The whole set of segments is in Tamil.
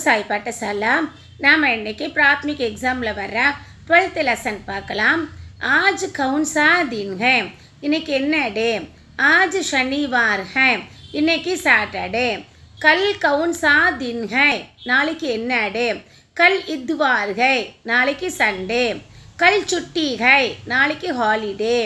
சாய் பாட்டசாலா. நாம் இன்னைக்கு प्राथमिक एग्जामिல் வர 12th லெசன் பார்க்கலாம். आज कौन सा दिन है? இன்னைக்கு என்ன டே? आज शनिवार है. இன்னைக்கு சாட்டர்டே. कल कौन सा दिन है? நாளைக்கு என்ன டே? कल इतवार है. நாளைக்கு சண்டே. कल छुट्टी है. நாளைக்கு ஹாலிடே.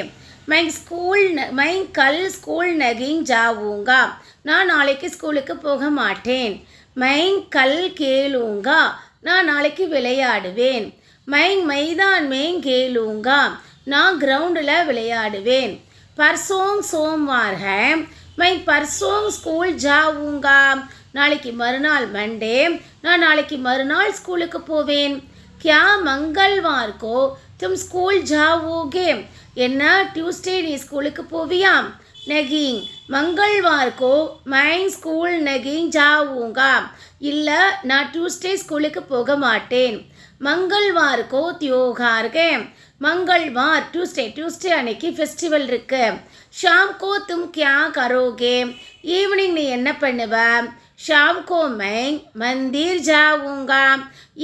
मैं कल स्कूल नहीं जाऊँगा. நான் நாளைக்கு ஸ்கூலுக்கு போக மாட்டேன். मैं कल खेलूँगा. நான் நாளைக்கு விளையாடுவேன். मैं मैदान में खेलूँगा. நான் கிரவுண்டில் விளையாடுவேன். परसों सोमवार है. मैं परसों स्कूल जाऊँगा. நாளைக்கு மறுநாள் மண்டே. நான் நாளைக்கு மறுநாள் ஸ்கூலுக்கு போவேன். क्या मंगलवार को तुम स्कूल जाओगे? என்ன டியூஸ்டே நீ ஸ்கூலுக்கு போவியா? नहीं मंगलवार को मैं स्कूल नहीं जाऊँगा. இல்லை நான் டியூஸ்டே ஸ்கூலுக்கு போக மாட்டேன். मंगलवार को त्योहार है. मंगलवार டியூஸ்டே அன்னைக்கு ஃபெஸ்டிவல் இருக்கு. शाम को तुम क्या करोगे? ஈவினிங் நீ என்ன பண்ணுவ? शाम को मैं मंदिर जाऊँगा.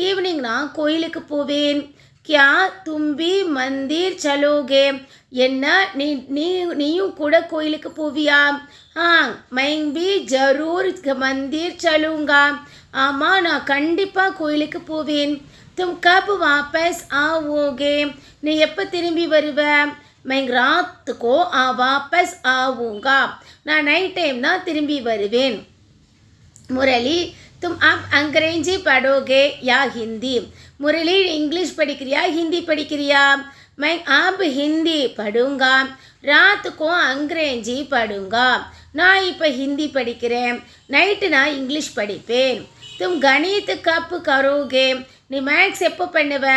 ஈவினிங் நான் கோயிலுக்கு போவேன். क्या तुम भी मंदिर चलोगे? என்ன நீயும் கூட கோயிலுக்கு போவியா? हाँ मैं भी जरूर मंदिर चलूँगा. ஆமாம் நான் கண்டிப்பாக கோயிலுக்கு போவேன். तुम कब वापस आओगे? நீ எப்போ திரும்பி வருவ? मैं रात को वापस आऊँगा. நான் நைட் டைம் தான் திரும்பி வருவேன். मुरली तुम अब अंग्रेजी पढ़ोगे या हिंदी? मुरली इंग्लिश படிக்கிறியா हिंदी படிக்கிறியா? मैं अब हिंदी पढ़ूँगा. रात को अंग्रेजी पढ़ूँगा. நான் இப்போ ஹிந்தி படிக்கிறேன். நைட்டு நான் இங்கிலீஷ் படிப்பேன். तुम गणित कब करोगे? நீ மேக்ஸ் எப்போ பண்ணுவ?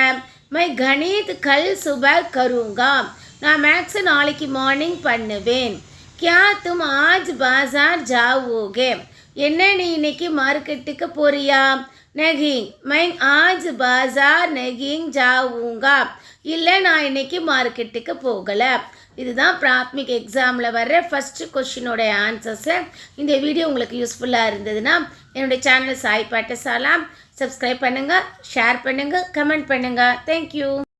मैं गणित कल सुबह करूँगा. நான் மேக்ஸ் நாளைக்கு மார்னிங் பண்ணுவேன். क्या तुम आज बाजार जाओगे? என்ன நீ இன்னைக்கு மார்க்கெட்டுக்கு போறியா? नहीं मैं आज बाजार नहीं जाऊँगा. இல்லை நான் இன்னைக்கு மார்க்கெட்டுக்கு போகலை. இதுதான் பிராத்மிக் எக்ஸாமில் வர்ற ஃபஸ்ட்டு கொஷினோட ஆன்சர்ஸு. இந்த வீடியோ உங்களுக்கு யூஸ்ஃபுல்லாக இருந்ததுன்னா என்னுடைய சேனல் சாய் பாட்டசாலா சப்ஸ்கிரைப் பண்ணுங்கள், ஷேர் பண்ணுங்கள், கமெண்ட் பண்ணுங்கள். தேங்க்யூ.